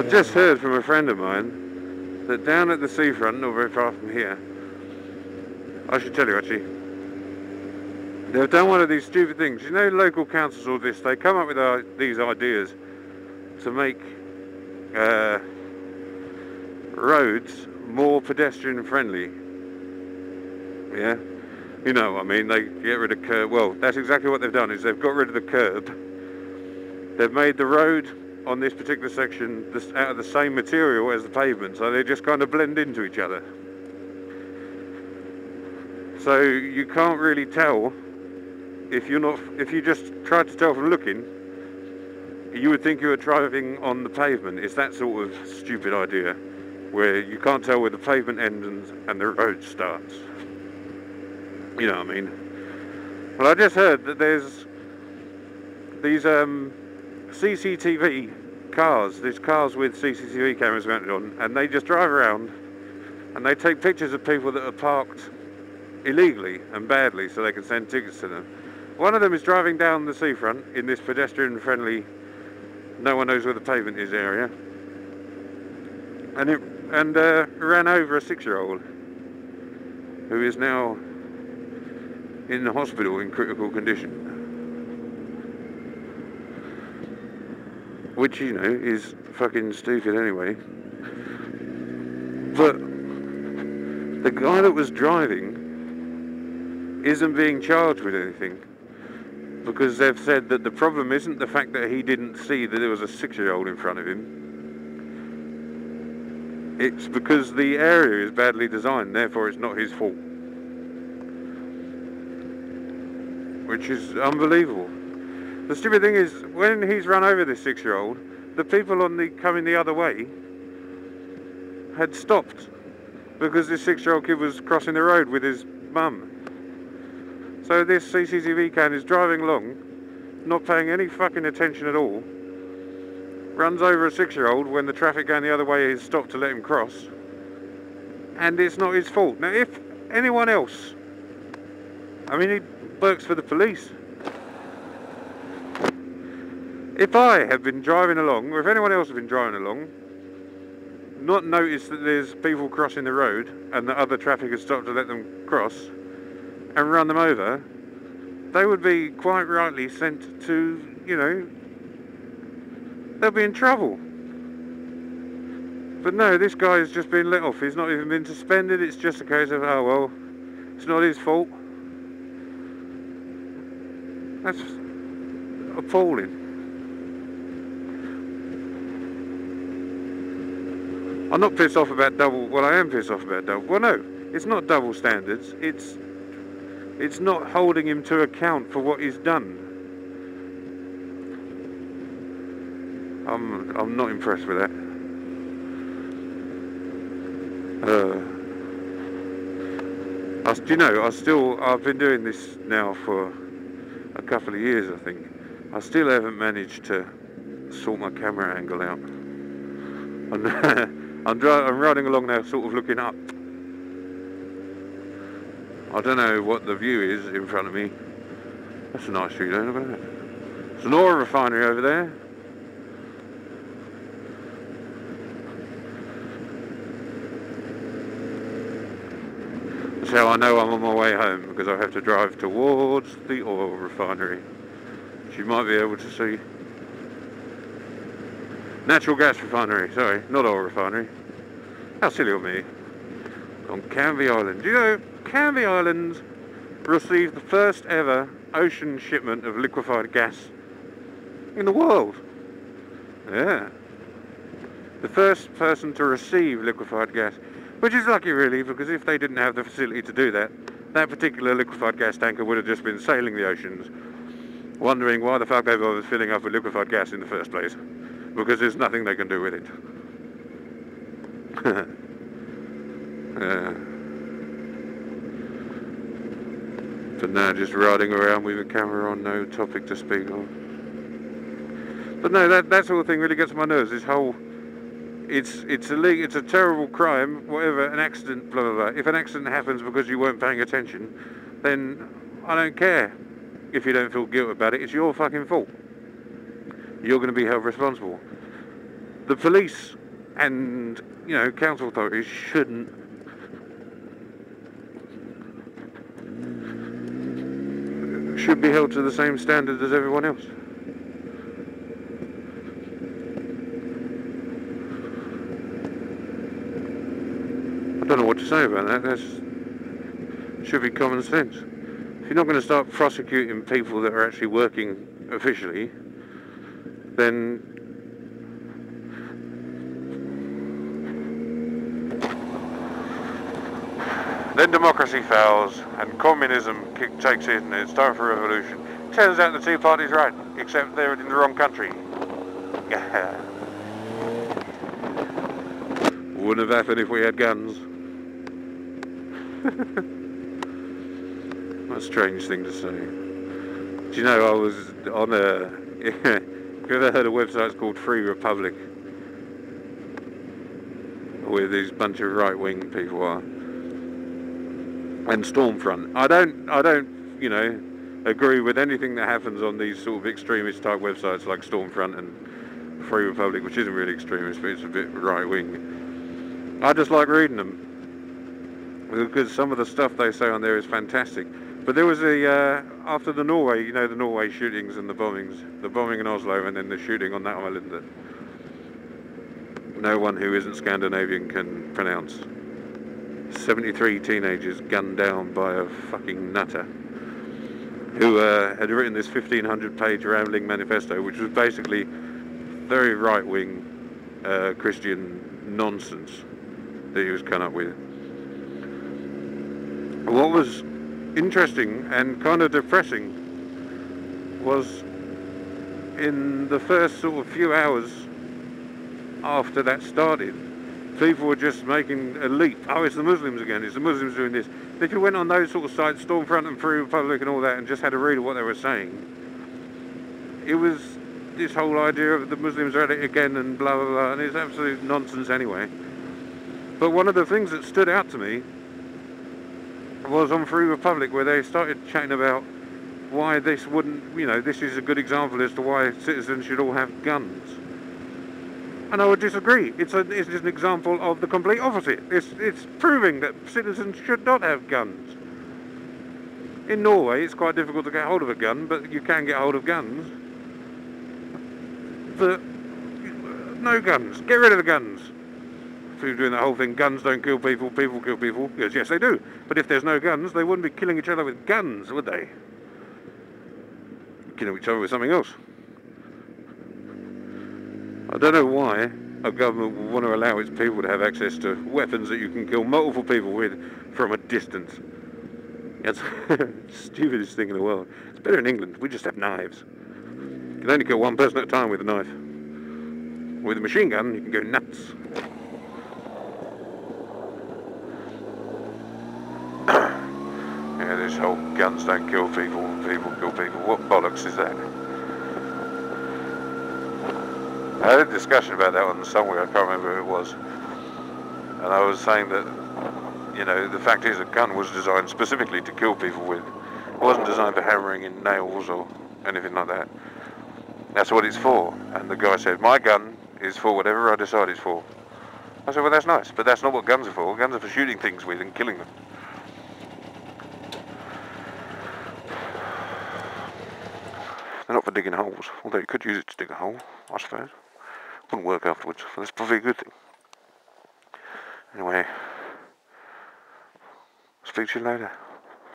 I've just heard from a friend of mine that down at the seafront, not very far from here, I should tell you actually, they've done one of these stupid things. You know, local councils, all this, they come up with these ideas to make roads more pedestrian friendly. Yeah? You know what I mean? They get rid of curb. Well, that's exactly what they've done, is they've got rid of the curb. They've made the road on this particular section out of the same material as the pavement, so they just kind of blend into each other. So you can't really tell if you just try to tell from looking, you would think you were driving on the pavement. It's that sort of stupid idea where you can't tell where the pavement ends and the road starts. You know what I mean? Well, I just heard that there's these CCTV cars, there's cars with CCTV cameras mounted on, and they just drive around and they take pictures of people that are parked illegally and badly so they can send tickets to them. One of them is driving down the seafront in this pedestrian friendly, no one knows where the pavement is area, and ran over a 6-year-old who is now in the hospital in critical condition, which, you know, is fucking stupid anyway. But the guy that was driving isn't being charged with anything, because they've said that the problem isn't the fact that he didn't see that there was a 6-year-old in front of him. It's because the area is badly designed, therefore it's not his fault. Which is unbelievable. The stupid thing is, when he's run over this 6-year-old, the people coming the other way had stopped because this 6-year-old kid was crossing the road with his mum. So this CCTV can is driving along, not paying any fucking attention at all, runs over a 6-year-old when the traffic going the other way is stopped to let him cross, and it's not his fault. Now, if anyone else, I mean, he works for the police. If I have been driving along, or if anyone else has been driving along, not noticed that there's people crossing the road and that other traffic has stopped to let them cross and run them over, they would be quite rightly sent to, you know, they'll be in trouble. But no, this guy has just been let off. He's not even been suspended. It's just a case of, oh well, it's not his fault. That's appalling. I'm not pissed off about well, I am pissed off about double. Well, no, it's not double standards. It's not holding him to account for what he's done. I'm not impressed with that. I've been doing this now for a couple of years, I think. I still haven't managed to sort my camera angle out. I'm riding along now, sort of looking up. I don't know what the view is in front of me. That's a nice street, look at that. There's an oil refinery over there. That's how I know I'm on my way home, because I have to drive towards the oil refinery, which you might be able to see. Natural gas refinery, sorry, not oil refinery. How silly of me. On Canvey Island. Do you know, Canvey Island received the first ever ocean shipment of liquefied gas in the world. Yeah. The first person to receive liquefied gas. Which is lucky really, because if they didn't have the facility to do that, that particular liquefied gas tanker would have just been sailing the oceans, wondering why the fuck they bothered filling up with liquefied gas in the first place. Because there's nothing they can do with it. But now just riding around with a camera on, no topic to speak of. But no, that sort of thing really gets on my nerves. This whole, it's a terrible crime, whatever, an accident, blah blah blah. If an accident happens because you weren't paying attention, then I don't care if you don't feel guilt about it. It's your fucking fault. You're going to be held responsible. the police and, you know, council authorities should be held to the same standard as everyone else. I don't know what to say about that. That should be common sense. If you're not going to start prosecuting people that are actually working officially, then democracy fails and communism takes it and it's time for revolution. Turns out the two parties right, except they're in the wrong country. Wouldn't have happened if we had guns. What a strange thing to say. Do you know, I was on a... Have you ever heard of websites called Free Republic? Where these bunch of right-wing people are. And Stormfront. I don't, you know, agree with anything that happens on these sort of extremist type websites like Stormfront and Free Republic, which isn't really extremist, but it's a bit right-wing. I just like reading them because some of the stuff they say on there is fantastic. But there was after the Norway, you know, the Norway shootings and the bombing in Oslo and then the shooting on that island that no one who isn't Scandinavian can pronounce. 73 teenagers gunned down by a fucking nutter who had written this 1,500-page rambling manifesto, which was basically very right-wing Christian nonsense that he was coming up with. What was interesting and kind of depressing was in the first sort of few hours after that started, people were just making a leap. Oh, it's the Muslims again, it's the Muslims doing this. If you went on those sort of sites, Stormfront and Free Republic and all that, and just had a read of what they were saying, it was this whole idea of the Muslims are at it again and blah, blah, blah, and it's absolute nonsense anyway. But one of the things that stood out to me was on Free Republic, where they started chatting about why this wouldn't, you know, this is a good example as to why citizens should all have guns. And I would disagree. It's an example of the complete opposite. It's proving that citizens should not have guns. In Norway, it's quite difficult to get hold of a gun, but you can get hold of guns. But no guns. Get rid of the guns. People doing the whole thing, guns don't kill people, people kill people. Yes, they do. But if there's no guns, they wouldn't be killing each other with guns, would they? Killing each other with something else. I don't know why a government would want to allow its people to have access to weapons that you can kill multiple people with from a distance. It's the stupidest thing in the world. It's better in England. We just have knives. You can only kill one person at a time with a knife. With a machine gun, you can go nuts. Yeah, this whole guns don't kill people, people kill people. What bollocks is that? I had a discussion about that one somewhere, I can't remember who it was. And I was saying that, you know, the fact is a gun was designed specifically to kill people with. It wasn't designed for hammering in nails or anything like that. That's what it's for. And the guy said, my gun is for whatever I decide it's for. I said, well, that's nice, but that's not what guns are for. Guns are for shooting things with and killing them. They're not for digging holes, although you could use it to dig a hole, I suppose. Wouldn't work afterwards, but that's probably a good thing. Anyway, speak to you later.